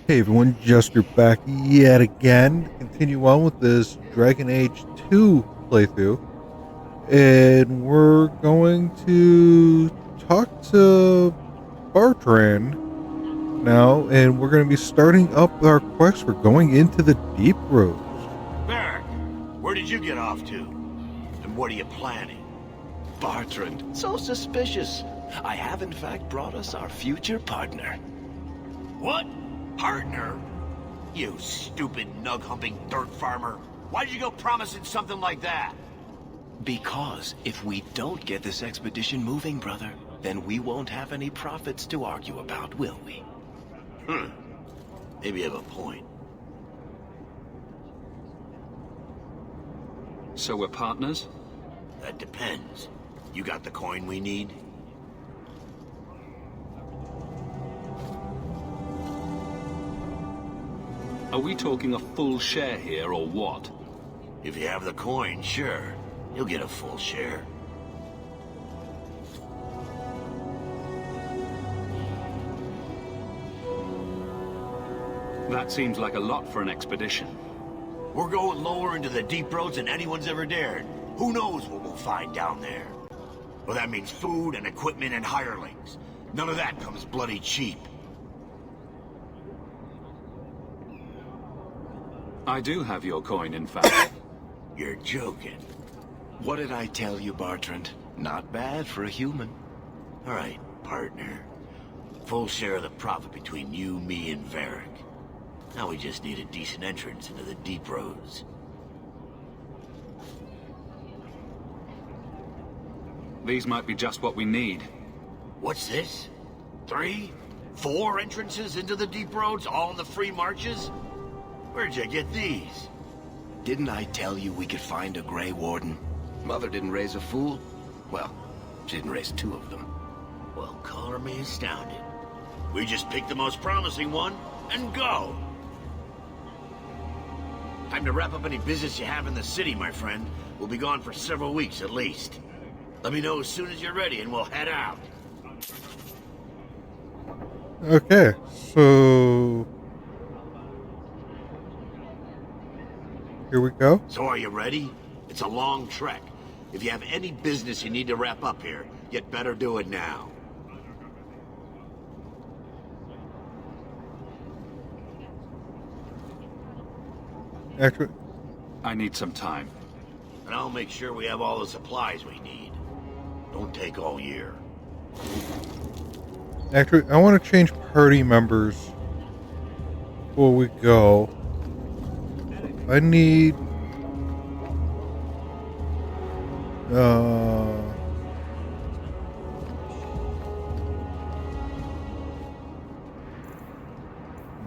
Hey everyone, Jester back yet again to continue on with this Dragon Age 2 playthrough. And we're going to talk to Bartran now, and we're going to be starting up our quest for going into the Deep Roads. Barrack, where did you get off to? And what are you planning? Bartrand, so suspicious. I have in fact brought us our future partner. What? Partner? You stupid nug-humping dirt farmer. Why did you go promising something like that? Because if we don't get this expedition moving, brother, then we won't have any profits to argue about, will we? Maybe you have a point. So we're partners? That depends. You got the coin we need? Are we talking a full share here, or what? If you have the coin, sure. You'll get a full share. That seems like a lot for an expedition. We're going lower into the deep roads than anyone's ever dared. Who knows what we'll find down there? Well, that means food and equipment and hirelings. None of that comes bloody cheap. I do have your coin, in fact. You're joking. What did I tell you, Bartrand? Not bad for a human. All right, partner. Full share of the profit between you, me, and Varric. Now we just need a decent entrance into the deep roads. These might be just what we need. What's this? 3? 4 entrances into the deep roads, all in the free marches? Where'd you get these? Didn't I tell you we could find a Grey Warden? Mother didn't raise a fool. Well, she didn't raise 2 of them. Well, color me astounded. We just pick the most promising one and go. Time to wrap up any business you have in the city, my friend. We'll be gone for several weeks at least. Let me know as soon as you're ready and we'll head out. Okay, so here we go. So are you ready? It's a long trek. If you have any business you need to wrap up here, you'd better do it now. Actually, I need some time. And I'll make sure we have all the supplies we need. Don't take all year. I want to change party members before we go. I need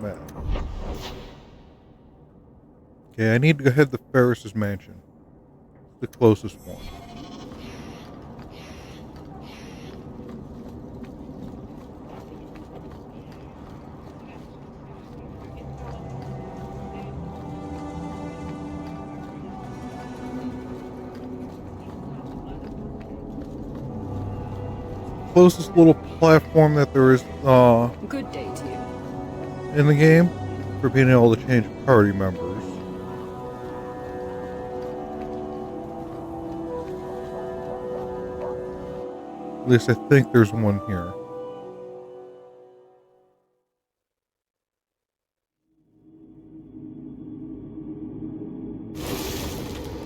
map. Okay, I need to head to Ferris's mansion. The closest one. Closest little platform that there is Good day to you. in the game for being able to change party members. At least I think there's one here.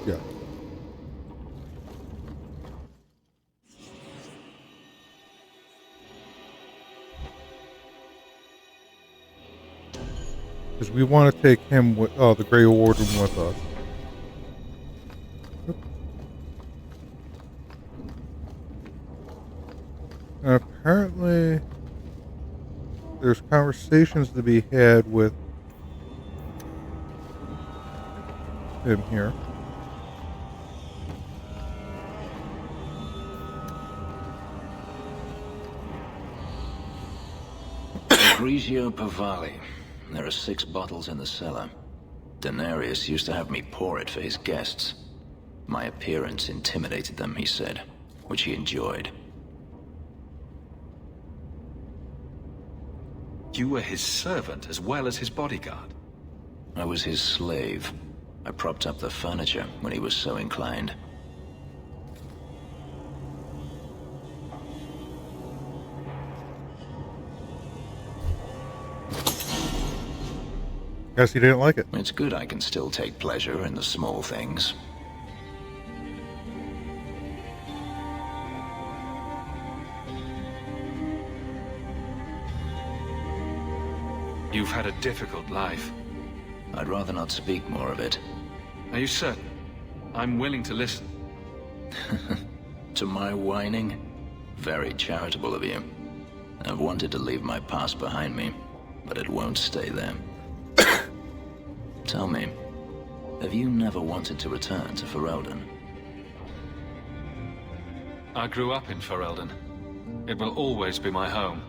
Yeah. Because we want to take him with, the Grey Warden with us. And apparently, there's conversations to be had with him here. Grigio Pavali. There are 6 bottles in the cellar. Denarius used to have me pour it for his guests. My appearance intimidated them, he said, which he enjoyed. You were his servant as well as his bodyguard. I was his slave. I propped up the furniture when he was so inclined. Guess he didn't like it. It's good I can still take pleasure in the small things. You've had a difficult life. I'd rather not speak more of it. Are you certain? I'm willing to listen. To my whining? Very charitable of you. I've wanted to leave my past behind me, but it won't stay there. Tell me, have you never wanted to return to Ferelden? I grew up in Ferelden. It will always be my home.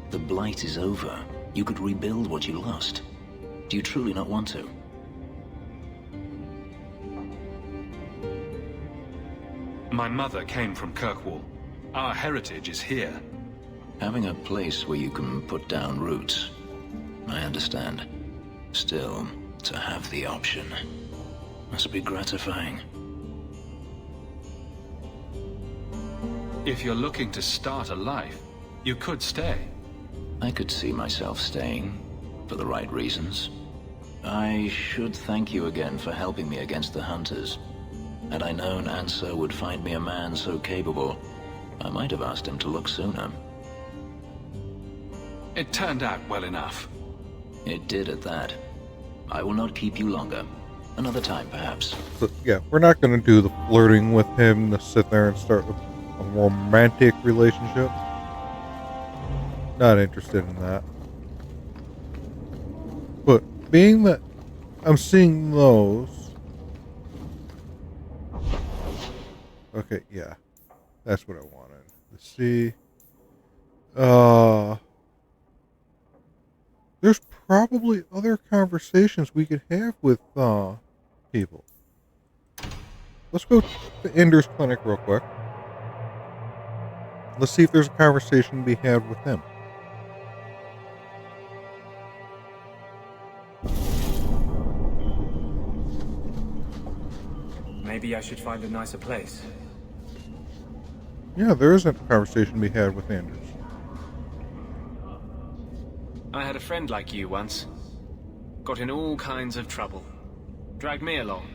The Blight is over. You could rebuild what you lost. Do you truly not want to? My mother came from Kirkwall. Our heritage is here. Having a place where you can put down roots. I understand. Still, to have the option must be gratifying. If you're looking to start a life, you could stay. I could see myself staying, for the right reasons. I should thank you again for helping me against the Hunters. Had I known Ansar would find me a man so capable, I might have asked him to look sooner. It turned out well enough. It did at that. I will not keep you longer. Another time, perhaps. So, yeah, we're not going to do the flirting with him to sit there and start a romantic relationship. Not interested in that. But being that I'm seeing those... Okay, yeah. That's what I wanted to see. There's probably other conversations we could have with people. Let's go to Ender's Clinic real quick. Let's see if there's a conversation to be had with him. Maybe I should find a nicer place. Yeah, there is a conversation to be had with Anders. I had a friend like you once. Got in all kinds of trouble. Dragged me along.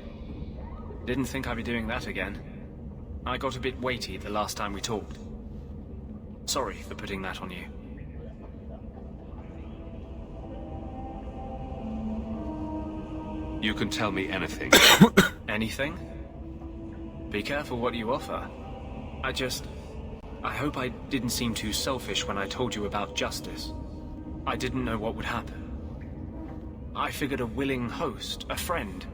Didn't think I'd be doing that again. I got a bit weighty the last time we talked. Sorry for putting that on you. You can tell me anything. Anything? Be careful what you offer. I hope I didn't seem too selfish when I told you about justice. I didn't know what would happen. I figured a willing host, a friend.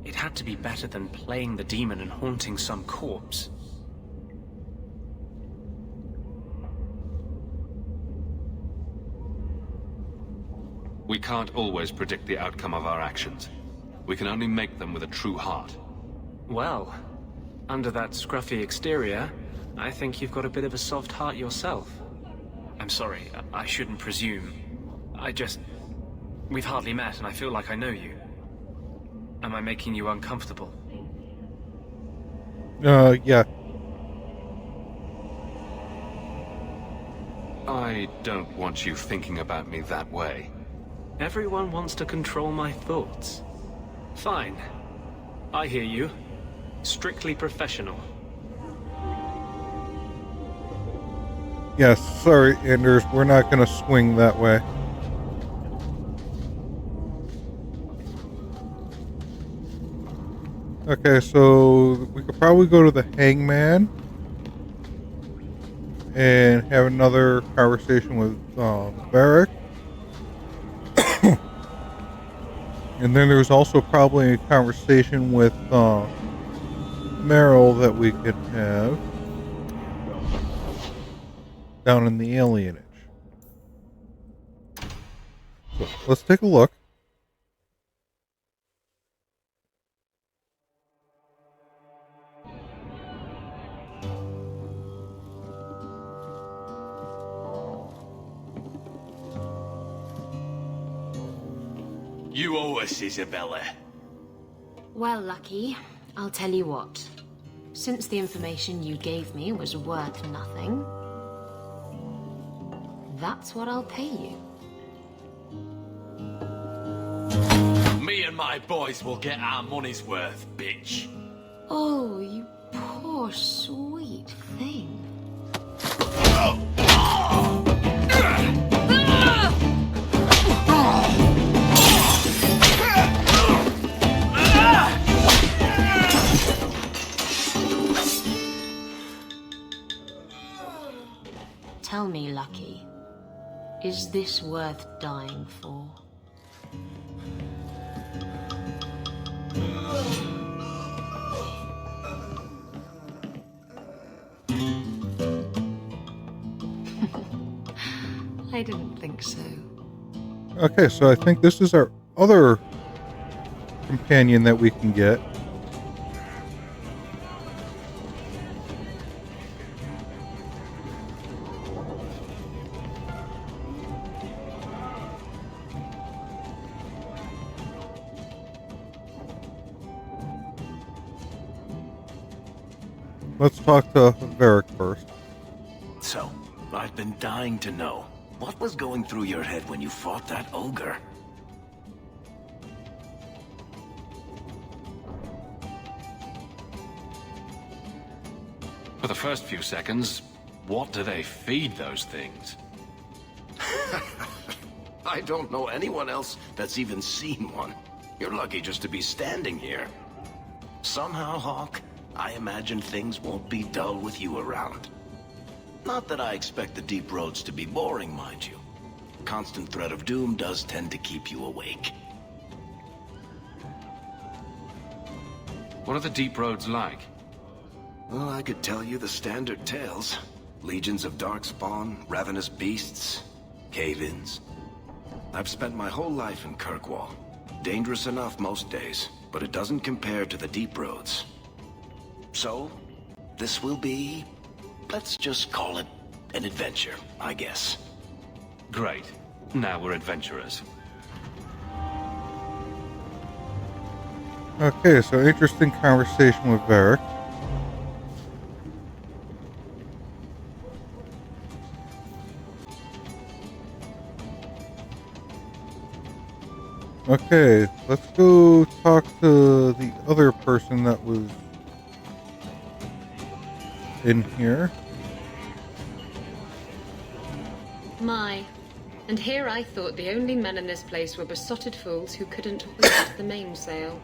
It had to be better than playing the demon and haunting some corpse. We can't always predict the outcome of our actions. We can only make them with a true heart. Well, under that scruffy exterior, I think you've got a bit of a soft heart yourself. I'm sorry, I shouldn't presume. We've hardly met and I feel like I know you. Am I making you uncomfortable? Yeah. I don't want you thinking about me that way. Everyone wants to control my thoughts. Fine. I hear you. Strictly professional. Yes, sorry, Anders, we're not going to swing that way. Okay, so we could probably go to the Hangman and have another conversation with Varric. And then there's also probably a conversation with Meryl that we could have down in the alienage. So let's take a look. You owe us, Isabella. Well, Lucky, I'll tell you what. Since the information you gave me was worth nothing, that's what I'll pay you. Me and my boys will get our money's worth, bitch. Oh, you poor sweet thing. Tell me, Lucky, is this worth dying for? I didn't think so. Okay, so I think this is our other companion that we can get. Let's talk to Varric first. So, I've been dying to know. What was going through your head when you fought that ogre? For the first few seconds, what do they feed those things? I don't know anyone else that's even seen one. You're lucky just to be standing here. Somehow, Hawk, I imagine things won't be dull with you around. Not that I expect the deep roads to be boring, mind you. Constant threat of doom does tend to keep you awake. What are the deep roads like? Well, I could tell you the standard tales. Legions of darkspawn, ravenous beasts, cave-ins. I've spent my whole life in Kirkwall. Dangerous enough most days, but it doesn't compare to the deep roads. So, this will be... let's just call it an adventure, I guess. Great. Now we're adventurers. Okay, so interesting conversation with Varric. Okay, let's go talk to the other person that was in here. My. And here I thought the only men in this place were besotted fools who couldn't hoist the mainsail.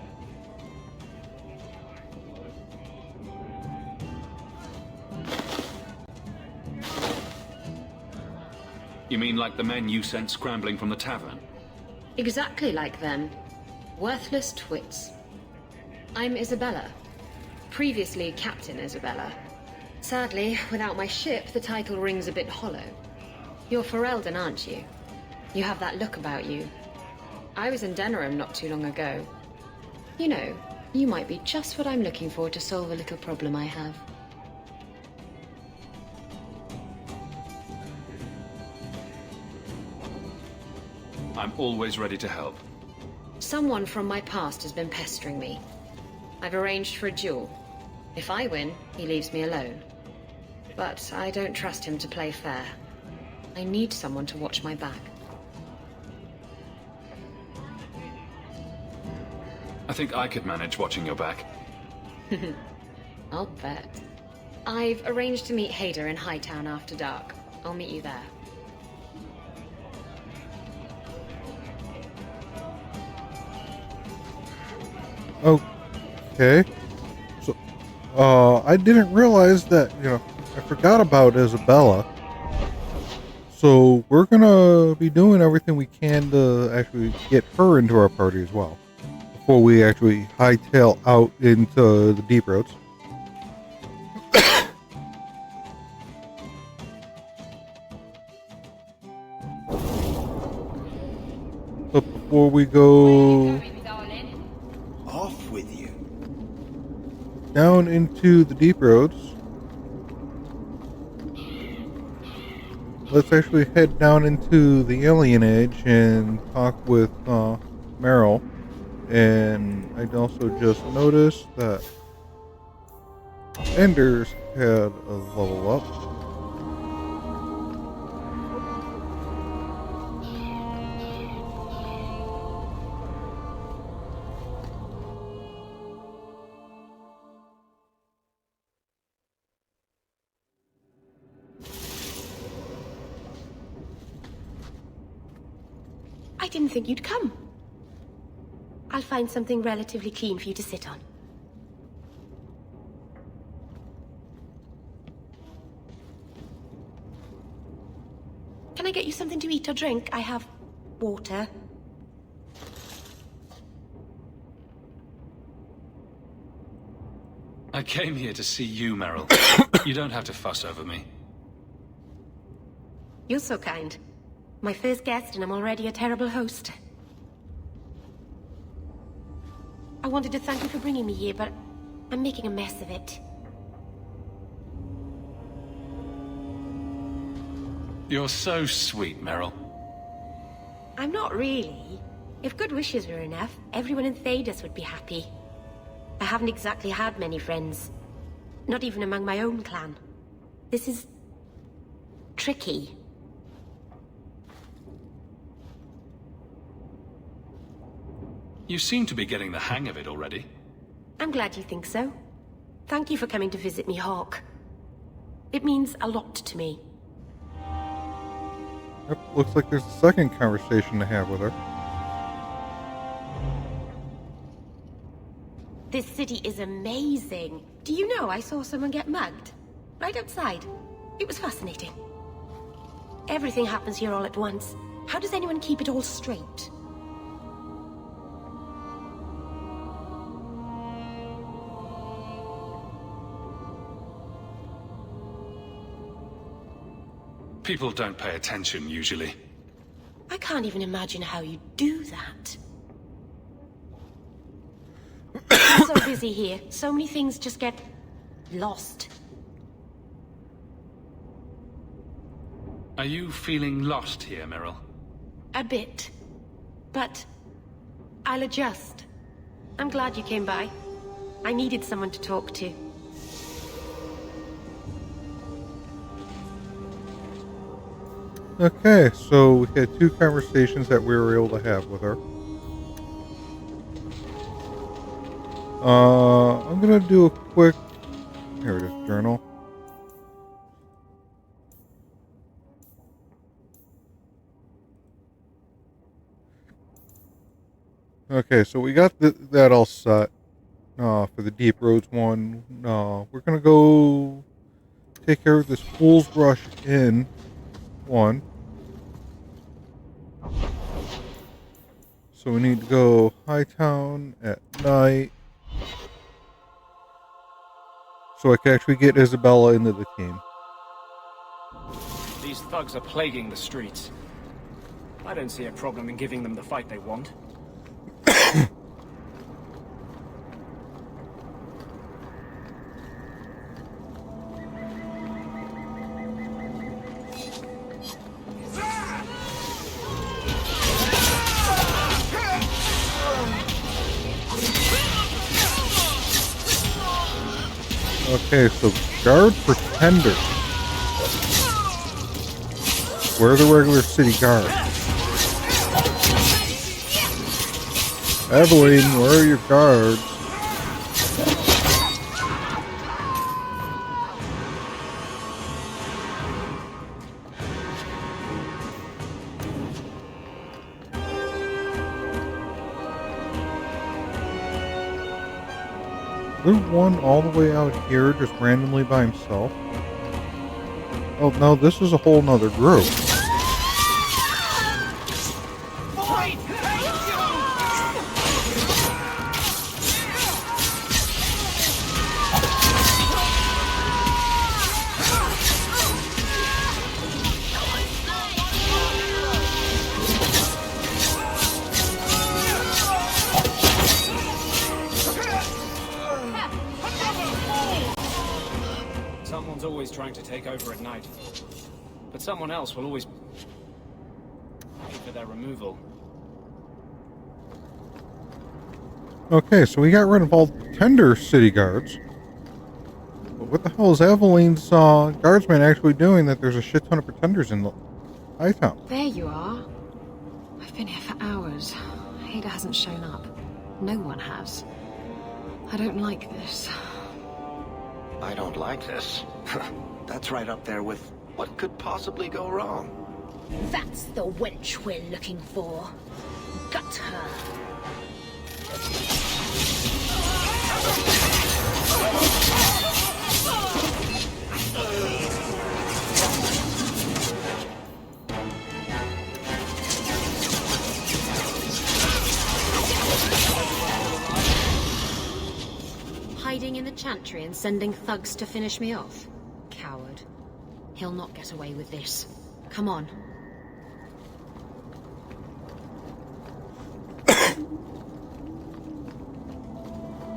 You mean like the men you sent scrambling from the tavern? Exactly like them. Worthless twits. I'm Isabella. Previously Captain Isabella. Sadly, without my ship, the title rings a bit hollow. You're Ferelden, aren't you? You have that look about you. I was in Denerim not too long ago. You know, you might be just what I'm looking for to solve a little problem I have. I'm always ready to help. Someone from my past has been pestering me. I've arranged for a duel. If I win, he leaves me alone. But I don't trust him to play fair. I need someone to watch my back. I think I could manage watching your back. I'll bet. I've arranged to meet Hader in Hightown after dark. I'll meet you there. Okay. So, I didn't realize that, I forgot about Isabella. So, we're gonna be doing everything we can to actually get her into our party as well. Before we actually hightail out into the deep roads. But before we go Off with you. down into the deep roads, let's actually head down into the Alien Age and talk with Meryl. And I also just noticed that Ender's had a level up. I didn't think you'd come. I'll find something relatively clean for you to sit on. Can I get you something to eat or drink? I have water. I came here to see you, Meryl. You don't have to fuss over me. You're so kind. My first guest, and I'm already a terrible host. I wanted to thank you for bringing me here, but I'm making a mess of it. You're so sweet, Meryl. I'm not really. If good wishes were enough, everyone in Thedas would be happy. I haven't exactly had many friends. Not even among my own clan. This is... tricky. You seem to be getting the hang of it already. I'm glad you think so. Thank you for coming to visit me, Hawk. It means a lot to me. Yep, looks like there's a second conversation to have with her. This city is amazing. Do you know I saw someone get mugged? Right outside. It was fascinating. Everything happens here all at once. How does anyone keep it all straight? People don't pay attention, usually. I can't even imagine how you do that. I'm so busy here. So many things just get... lost. Are you feeling lost here, Meryl? A bit. But... I'll adjust. I'm glad you came by. I needed someone to talk to. Okay, so we had two conversations that we were able to have with her. I'm gonna do a quick... Here it is, journal. Okay, so we got that all set for the Deep Roads one. We're gonna go take care of this Fool's Rush Inn one. So we need to go Hightown at night. So I can actually get Isabella into the team. These thugs are plaguing the streets. I don't see a problem in giving them the fight they want. Okay, so guard pretender. Where are the regular city guards? Evelyn, where are your guards? There's one all the way out here just randomly by himself. Oh no, this is a whole nother group. Someone's always trying to take over at night. But someone else will always pay for their removal. Okay, so we got rid of all the pretender city guards. But what the hell is Eveline's guardsman actually doing that there's a shit ton of pretenders in the Hightown? There you are. I've been here for hours. Ada hasn't shown up. No one has. I don't like this. I don't like this. That's right up there with what could possibly go wrong. That's the wench we're looking for. Gut her. Hiding in the chantry and sending thugs to finish me off? Coward. He'll not get away with this. Come on.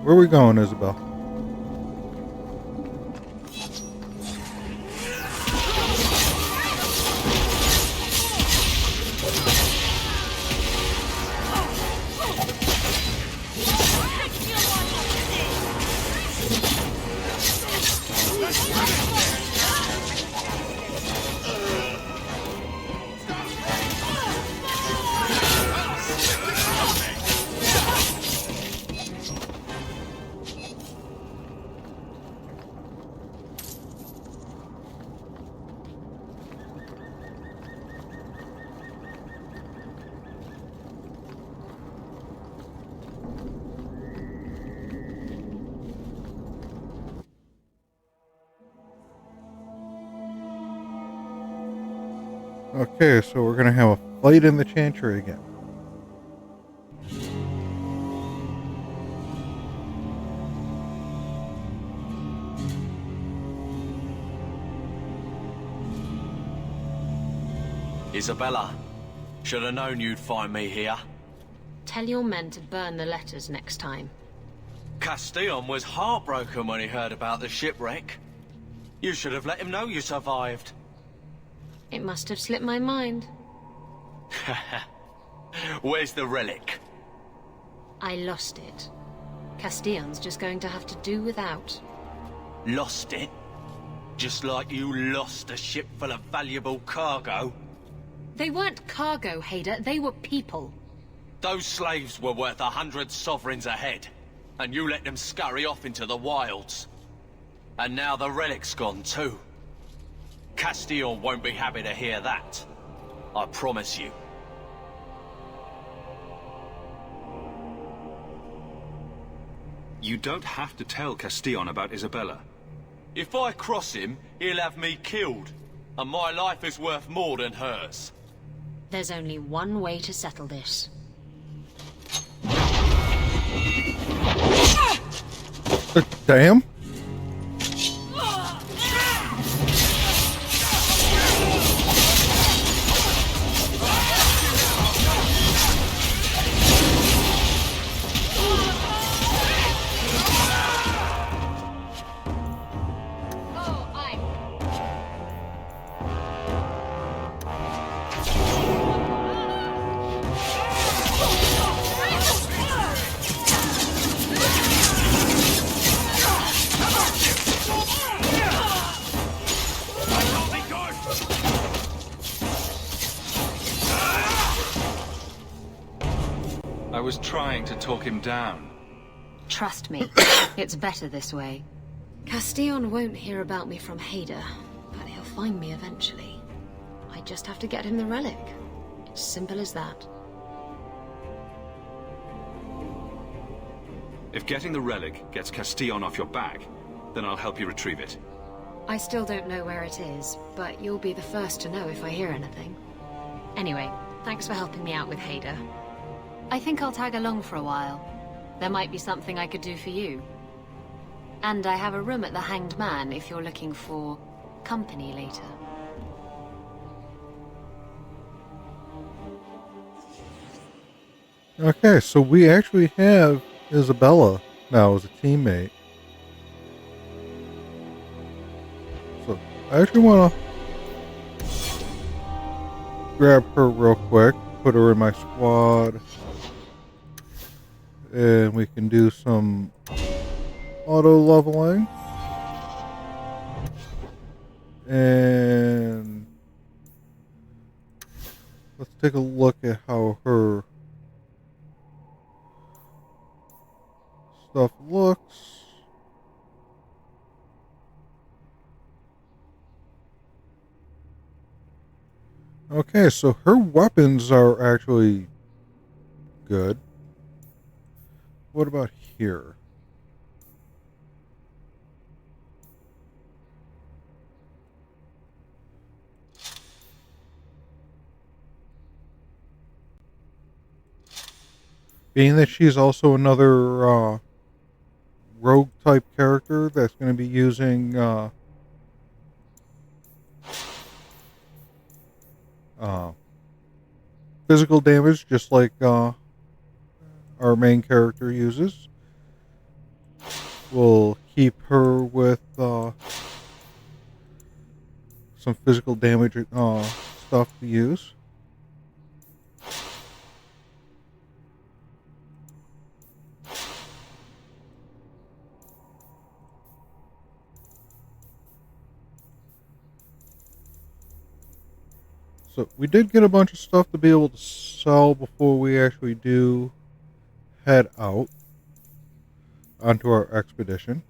Where are we going, Isabel? Okay, so we're gonna have a fight in the chantry again. Isabella, should have known you'd find me here. Tell your men to burn the letters next time. Castillon was heartbroken when he heard about the shipwreck. You should have let him know you survived. It must have slipped my mind. Where's the relic? I lost it. Castillon's just going to have to do without. Lost it? Just like you lost a ship full of valuable cargo? They weren't cargo, Hader. They were people. Those slaves were worth 100 sovereigns a head, and you let them scurry off into the wilds. And now the relic's gone too. Castillon won't be happy to hear that. I promise you. You don't have to tell Castillon about Isabella. If I cross him, he'll have me killed. And my life is worth more than hers. There's only one way to settle this. Damn. I was trying to talk him down. Trust me, it's better this way. Castillon won't hear about me from Hader, but he'll find me eventually. I just have to get him the relic. It's simple as that. If getting the relic gets Castillon off your back, then I'll help you retrieve it. I still don't know where it is, but you'll be the first to know if I hear anything. Anyway, thanks for helping me out with Hader. I think I'll tag along for a while. There might be something I could do for you. And I have a room at the Hanged Man if you're looking for company later. Okay, so we actually have Isabella now as a teammate. So I actually want to grab her real quick, put her in my squad. And we can do some auto leveling. And let's take a look at how her stuff looks. Okay, so her weapons are actually good. What about here? Being that she's also another rogue type character that's going to be using uh, physical damage, just like our main character uses. We'll keep her with some physical damage stuff to use. So we did get a bunch of stuff to be able to sell before we actually do head out onto our expedition.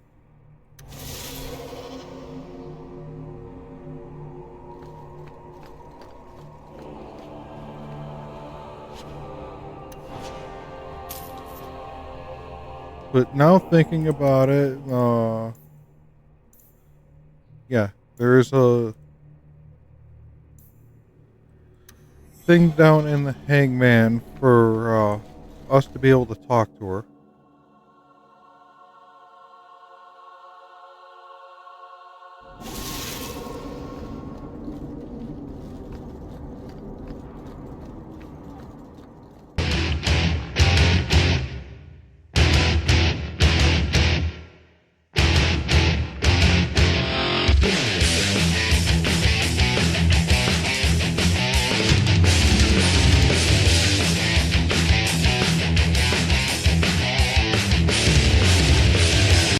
But now thinking about it, yeah, there is a thing down in the hangman for us to be able to talk to her.